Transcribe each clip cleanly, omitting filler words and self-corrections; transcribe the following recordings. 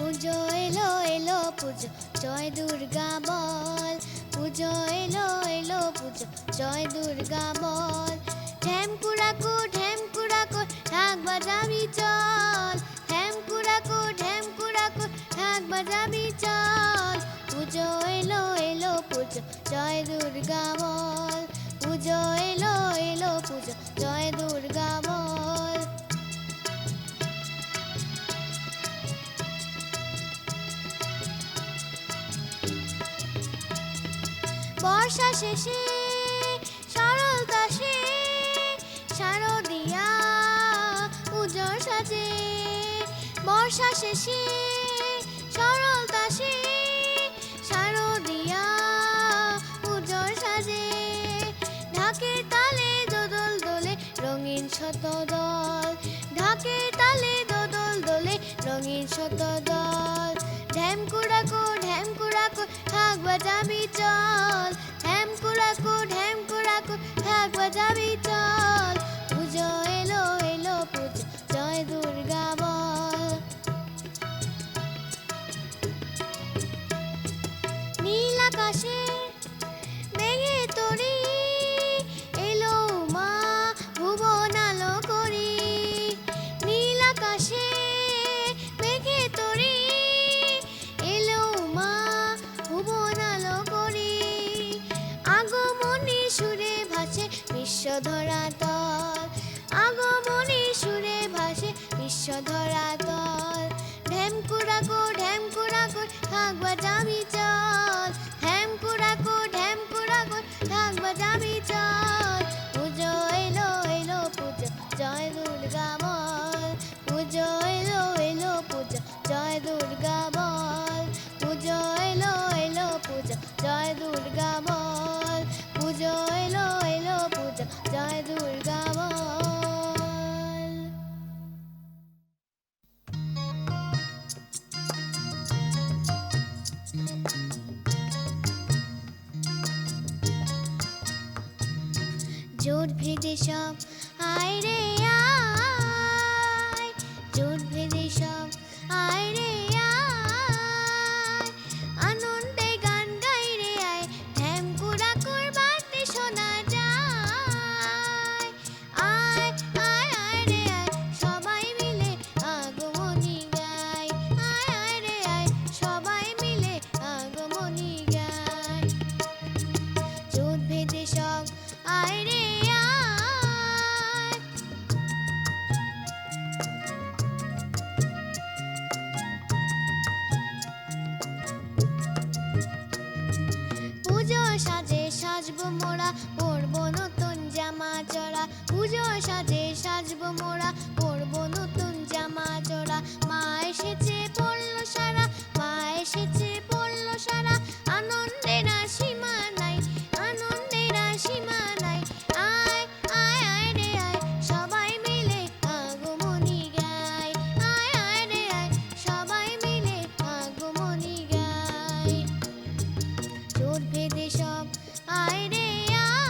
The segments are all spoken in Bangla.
পুজো এলো এলো পুজো জয় দুর্গা বল। পুজো এলো এলো পুজো জয় দুর্গা বল। ঢ্যামকুড়াকু ঢ্যামকুড়াকু ঢাক বাজাবি চল। ঢ্যামকুড়াকু ঢ্যামকুড়াকু ঢাক বাজাবি চল। পুজো এলো এলো পুজো জয় দুর্গা বল। পুজো এলো এলো পুজো জয় দুর্গা বল। বর্ষা শেষে সরলতা সে শারদিয়া উজ্জ্বল সাজে। বর্ষা শেষে সরলতা সে শারদিয়া উজ্জ্বল সাজে। ঢাকের তালে দোদল দোলে রঙিন শতদল। ঢাকের তালে দোদল দোলে রঙিন শতদল। ঢ্যামকুড়াকু ঢ্যামকুড়াকু ঢাক বাজাবি চল। ঢ্যামকুড়াকু ঢ্যামকুড়াকু ঢাক বাজাবি চল। পুজো এলো এলো পুজো জয় দুর্গা বল। নীল আকাশে মেঘে তরি এলো মা ভুবন আলো করি। নীল আকাশে মেঘে তরি এলো মা ভুবন আলো করি। আগমনী সুরে ভাসে বিশ্ব ধরাতল। আগমনী সুরে ভাসে বিশ্ব ধরাতল। ঢ্যামকুড়াকু ঢ্যামকুড়াকু ঢাক বাজাবি চল। ঢ্যামকুড়াকু ঢ্যামকুড়াকু ঢাক বাজাবি চল। পুজো এলো এলো পুজো জয় দুর্গা বল। পুজো এলো এলো পুজো জয় দুর্গা বল। পুজো এলো এলো পুজো জয় দুর্গা বল। পুজো এলো এলো পুজো জয় দুর্গা বল। জোট ভেদে সব আয় রে আয়। জোট ভেদে সব আয় রে আয়। আনন্দে গান গাই রে আয়। ঢ্যামকুড়াকুর বাড়িতে শোনা যায়। আয় আয় আয় রে আয় সবাই মিলে আগমনী গায়। আয় আয় রে আয় সবাই মিলে আগমনী গায়। জোট ভেদে সব আয় রে আয়। পুজো সাজে সাজবো মোরা পরবো নতুন জামা চড়া। পুজো সাজে সাজবো মোরা পরবো নতুন জামা চড়া। মা এসেছে পড়লো সারা। মা এসেছে পড়লো সারা। আনন্দের আর সীমা নাই। আনন্দের আর সীমা নাই। আয় আয় আয় রে আয় সবাই মিলে আগমনী গায়। আয় আয় রে আয় সবাই মিলে আগমনী গায়। জোট ভেদে সব আয় রে আয়।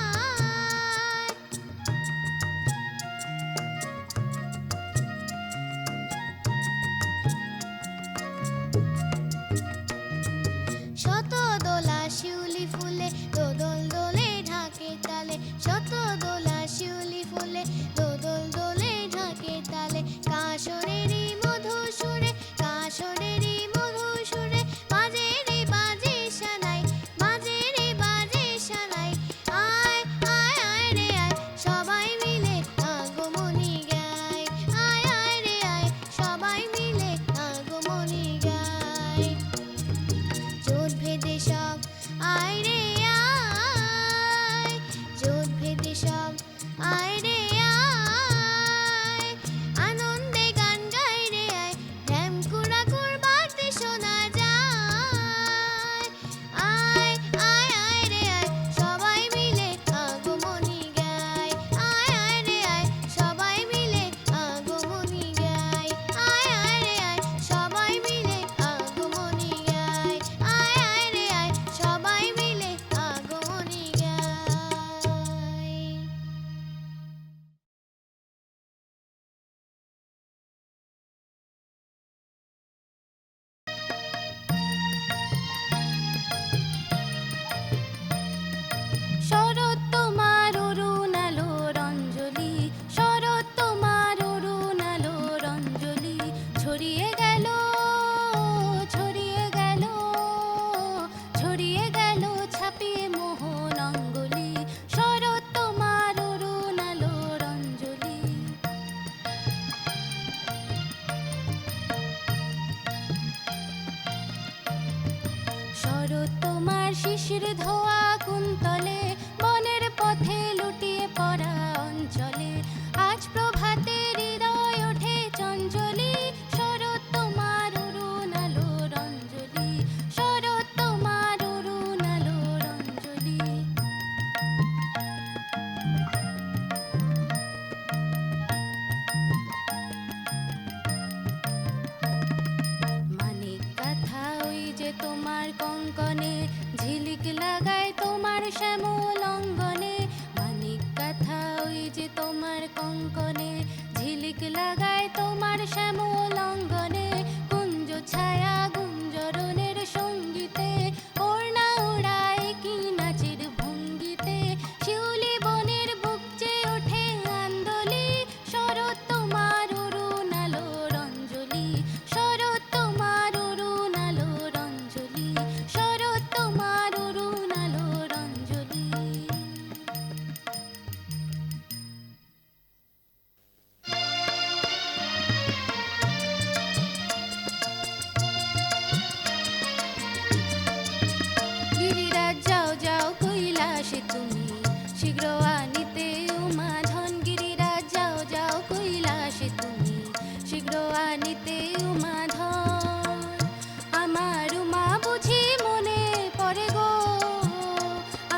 শত দোলা শিউলি ফুলে দোদল দোলে ঢাকে তালে। শত দোলা শিউলি ফুলে দোদল দোলে ঢাকে তালে। কাশরেরই মধু সুরে কাশরেরই মধু সুরে বাজে রে বাজে সানাই। বাজে রে বাজে সানাই। আয় আয় আয় রে আয় সবাই মিলে আগমনী গায়। আয় আয় রে আয় সবাই মিলে আগমনী গায়। জোট ভেদে সব আয় রে আয়। জোট ভেদে সব ঝিলিক লাগায় তোমার শ্যামল অঙ্গনে, মানিক কাঁথা ওই যে তোমার কঙ্কনে। ঝিলিক লাগায় তোমার শ্যামল অঙ্গনে, কুঞ্জ ছায়া গুঞ্জরণের সঙ্গীতে। ওড়না ওড়ায় কি নাচের ভঙ্গিতে, শিউলি বনের বুক চেয়ে ওঠে আন্দোলি। শরৎ তোমার অরুণ আলোর অঞ্জলি, শরৎ তোমার অরুণ আলোর অঞ্জলি, শরৎ তোমার অরুণ আলোর অঞ্জলি। গিরিরাজ যাও যাও কৈলাসে তুমি, শীঘ্র আনিতে উমাধন। গিরিরাজ যাও যাও কৈলাসে তুমি, শীঘ্র আনিতে উমাধন। আমার উমা বুঝি মনে পড়ে গো,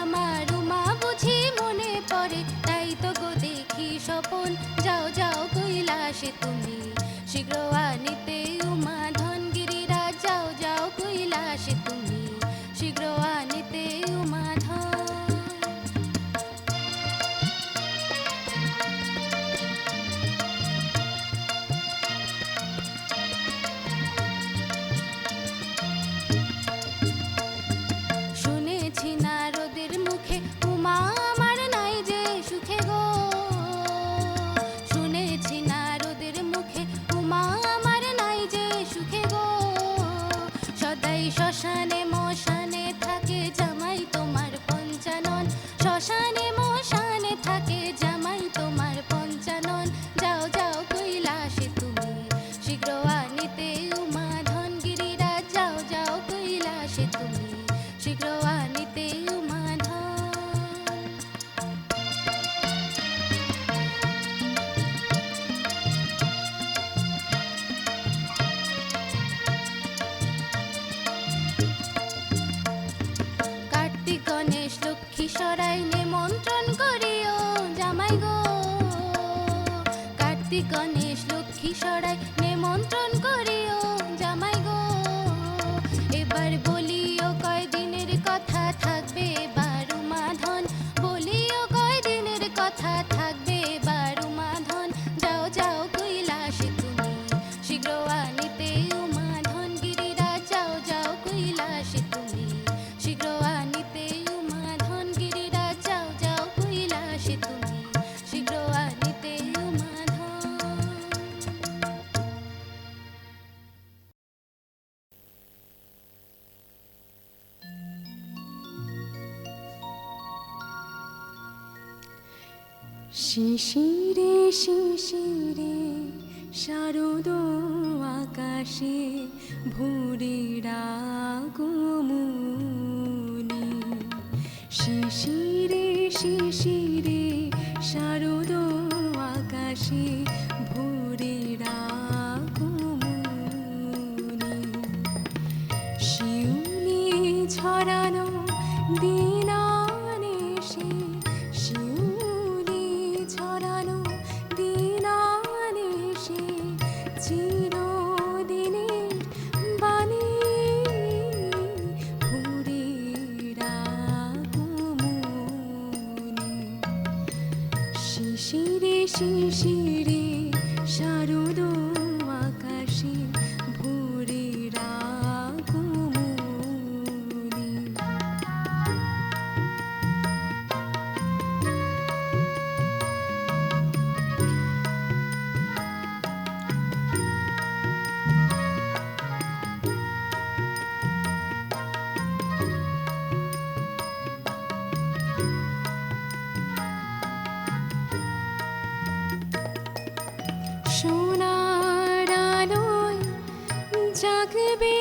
আমার উমা বুঝি মনে পড়ে, তাই তো গো দেখি স্বপন। যাও যাও কৈলাসে তুমি, শীঘ্র আনিতে উমাধন। গিরিরাজ যাও যাও কৈলাসে তুমি, শীঘ্র আনিতে উমাধন। শুনেছি নারদের মুখে উমা আমার নাই যে সুখে গো, শুনেছি নারদের মুখে উমা আমার নাই যে সুখে গো। সদাই শ্মশানে মশানে থাকে জামাই তোমার পঞ্চানন, শ্মশানে মশানে থাকে জামাই তোমার পঞ্চানন। যাও যাও কৈলাসে তুমি, শীঘ্র আনিতে উমাধন। গিরিরাজ যাও যাও কৈলাসে তুমি, শীঘ্র আনিতে উমাধন। কার্তিক গণেশ লক্ষ্মী সরাই নিমন্ত্রণ করিও জামাই গো, কার্তিক গণেশ লক্ষ্মী সরাই নিমন্ত্রণ করিও জামাই গো। এবার বলিও কয়দিনের কথা থাকবে এবার উমাধন, বলিও কয়দিনের কথা থাকবে এবার উমাধন। যাও যাও কৈলাসে তুমি, শীঘ্র আনিতে উমাধন। গিরিরাজ যাও যাও কৈলাসে তুমি, শীঘ্র আনিতে উমাধন। গিরিরাজ যাও যাও কৈলাসে তুমি, শীঘ্র আনিতে উমাধন। শিশিরে শিশিরে শারদ আকাশে ভোরের আগমনী। শিশিরে শিশিরে শারদ আকাশে ভোরের আগমনী। শিউলি ছড়ানো দিনানেশে, শিউলি ছড়ানো দিনানেশে, চিরদিনের বাণী ভোরের আগমনী। শিশিরে শিশিরে শারদ আকাশে ভোরের আগমনী। সোনার আলোয় জাগবে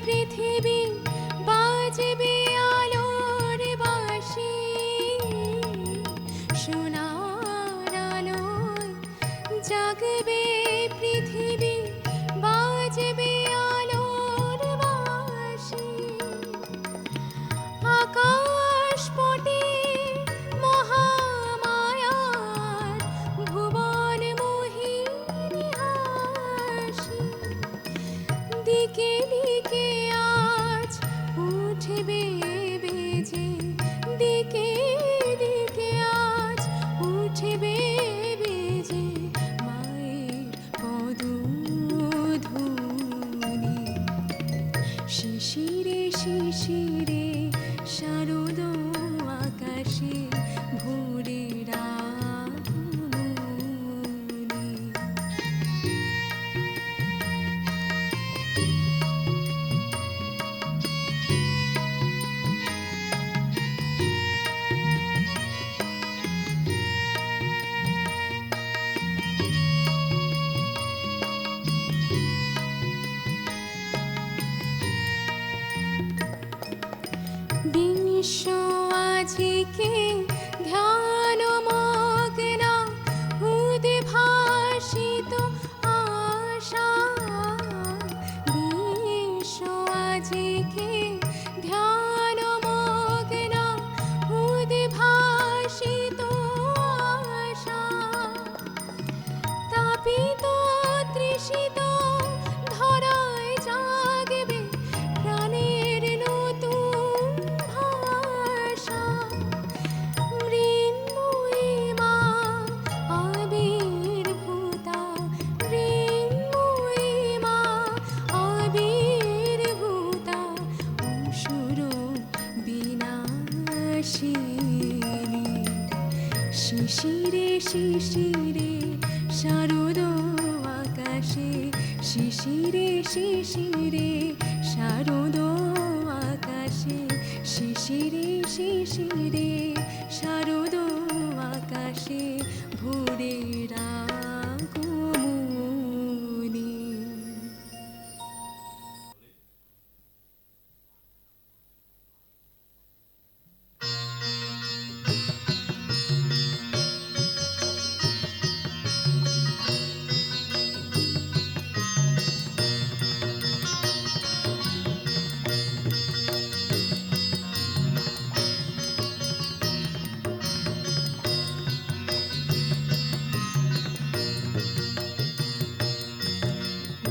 পৃথিবী, বাজবে আলোর বাঁশি। সোনার আলোয় জাগবে পৃথিবী, বাজবে আলোর বাঁশি। আকাশ পটে মহামায়ার ভুবন মোহিনী হাসি। দিকে দিকে আজ উঠবে বেজে শিশিরে শিশিরে শারদ আকাশে, শিশিরে শিশিরে শারদ আকাশে, শিশিরে শিশিরে শারদ আকাশে ভোরের আগমনী।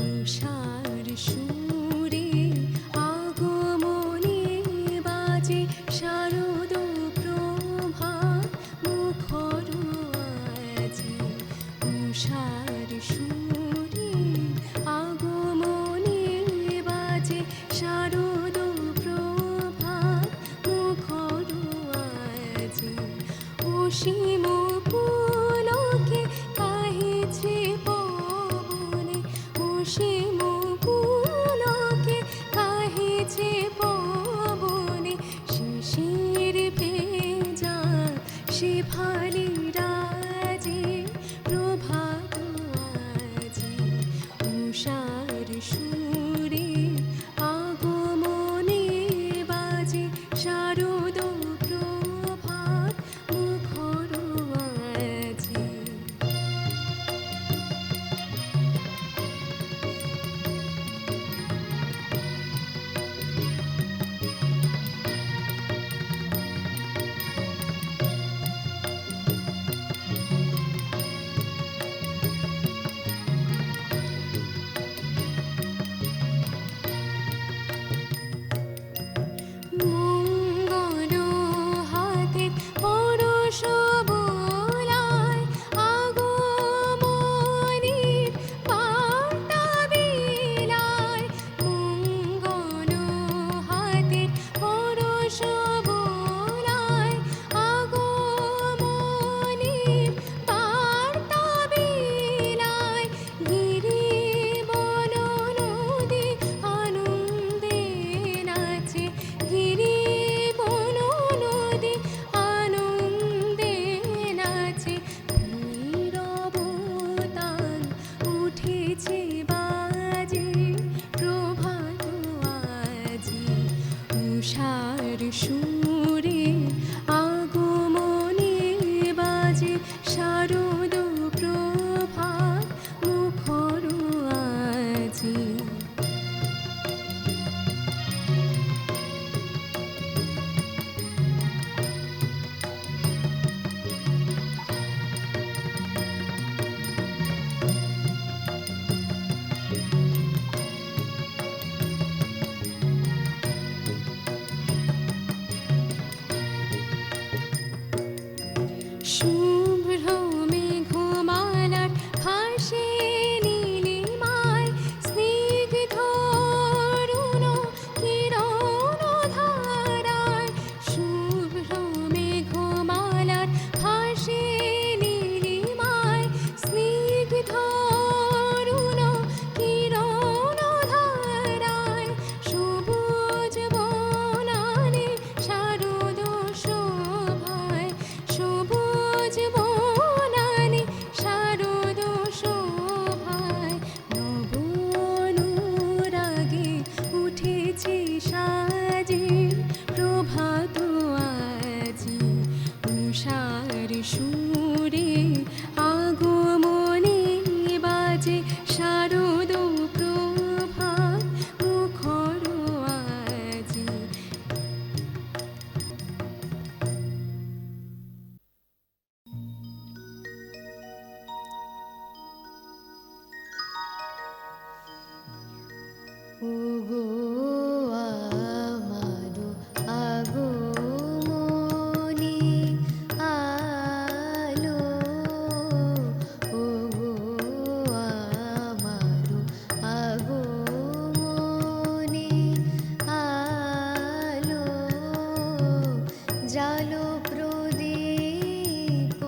উষার সুরে আগমনী বাজে, শারদ প্রভাত মুখর আজি। উষার সুরে আগমনী বাজে, শারদ প্রভাত মুখর আজি। অসীম পুলকে কাহিছে পবনে, অসীম পুলকে কাহিছে পবনে, শিশির ভেজা শেফালি রাজে প্রভাত আজি। উষার সুরে আগমনী বাজে, শারদ প্রভাত মুখর আজি। মঙ্গল হাতে পরশ বোলায়, আগমনীর বার্তা বিলায়। মঙ্গল হাতে পরশ বোলায়, আগমনীর বার্তা বিলায়। গিরি বন নদী আনন্দে নাচে, গিরি বন নদী আনন্দে নাচে। ভৈরবতান উঠেছে বাজে, প্রভাত আজি। উষার সুরে আগমনী বাজে, শারদ প্রভাত মুখর আজি। শুভ্র মেঘমালার ভাসে নীলিমায়, স্নিগ্ধ অরুণ কিরণ ধারায়। শুভ্র মেঘমালার ভাসে নীলিমায়, স্নিগ্ধ অরুণ কিরণ ধারায়। সবুজ বনানে শারদ শোভায়, সবুজ বনানে শারদ শোভায়। নব অনুরাগে উঠেছে সাজে, প্রভাত আজি। উষার সুরে আগমনী বাজে, শারদ প্রভাত মুখর আজি। ওগো আমারো আগমনী আলো, ওগো আমারো আগমনী আলো। জালো প্রদীপ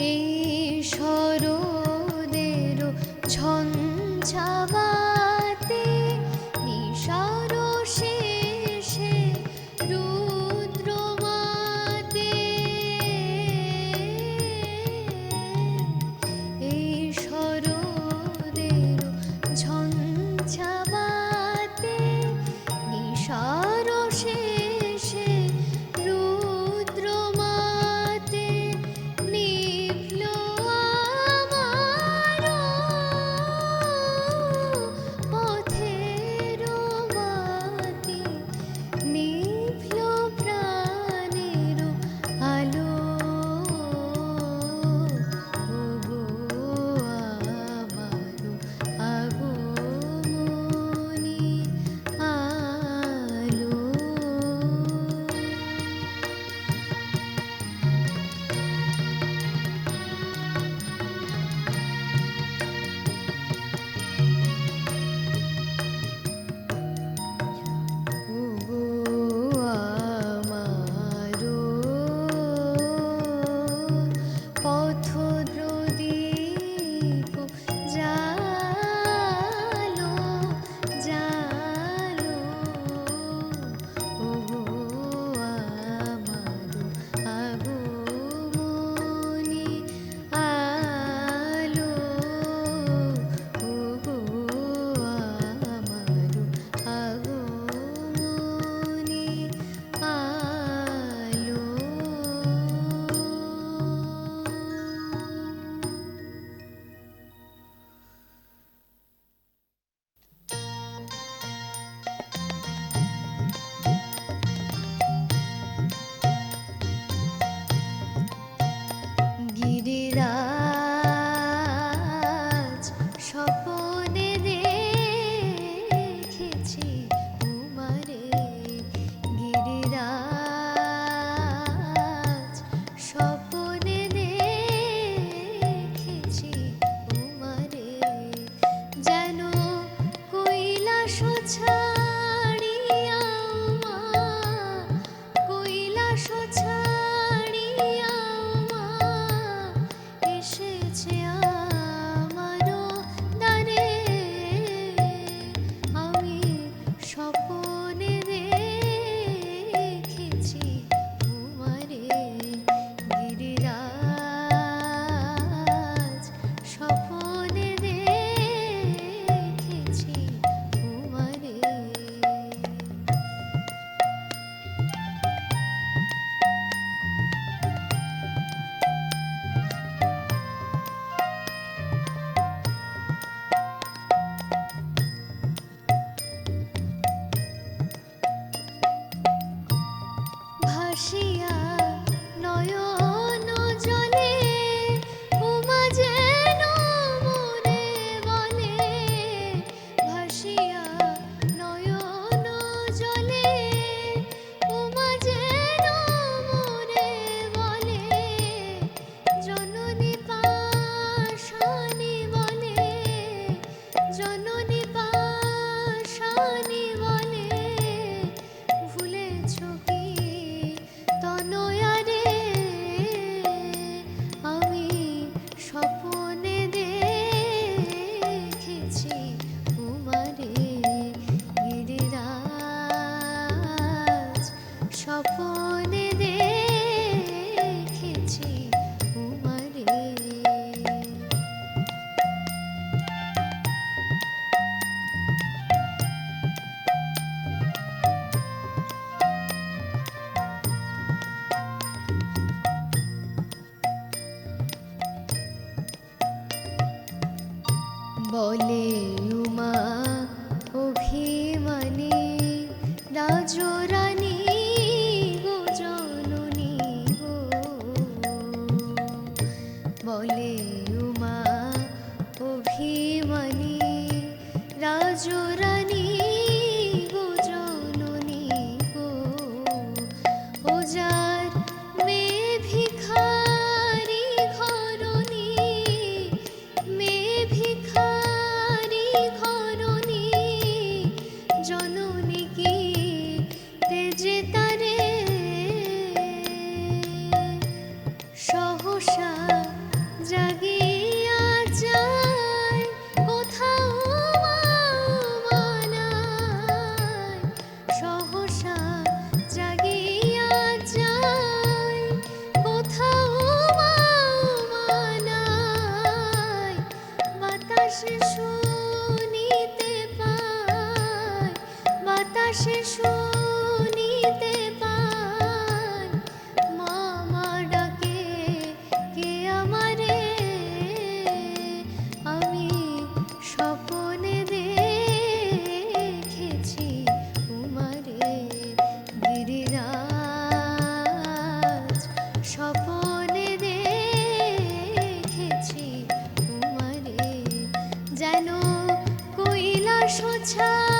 এই শরদের ঝঞ্ঝাবাতে নিশার শেষে রুদ্রমাতে এই শরদের ঝঞ্ঝাবাতে নিশার শেষে রুদ্রমাতে নিভল আমার পথের বাতি, নিভল প্রাণের আলো। ওগো আমার আগমনী আলো। ওগো আমারো পথদ্রদীপ জালো জালো। ওগো আমারো আগমনী আলো। ওগো আমারো আগমনী আলো। গিরিরাজ স্বপনে দেখেছি তোমারে, গিরিরাজ স্বপনে দেখেছি তোমারে। যেন কৈলাস ছাড়িয়া মা, কৈলাস ছাড়িয়া মা এসেছে আমারও দ্বারে। আমি স্বপনে দেখেছি তোমারে, গিরিরাজ স্বপনে দেখেছি তোমারে। ভাসিয়া নয়ন জলে উমা যেন মোরে বলে, ভাসিয়া নয়ন জলে উমা যেন মোরে বলে। জননী পাশানি বলে, জননী পাশানি বলে, ভুলেছ কি তনয়ারে। আমি স্বপনে দেখেছি তোমারে, গিরিরাজ স্বপনে দেখেছি তোমারে। বলে উমা অভিমানী রাজরানী গো জননী গো। বলে উমা অভিমানী রাজরানী গো জননী গো। ও যার মেয়ে ভিখারি ঘরণী, মেয়ে ভিখারি ঘরণী, জননী কি তেজে তারে সহসা জাগিয়া যায় কোথাও মানায় সহসা জাগিয়া যায় কোথাও মানায় বাতাসে শুনিতে পায় বাতাসে শুনিতে পায় মামা ডাকে কে আমারে আমি স্বপনে দেখেছি উমারে গিরিরাজ স্বপনে দেখেছি উমারে যেন কৈলাস ছায়া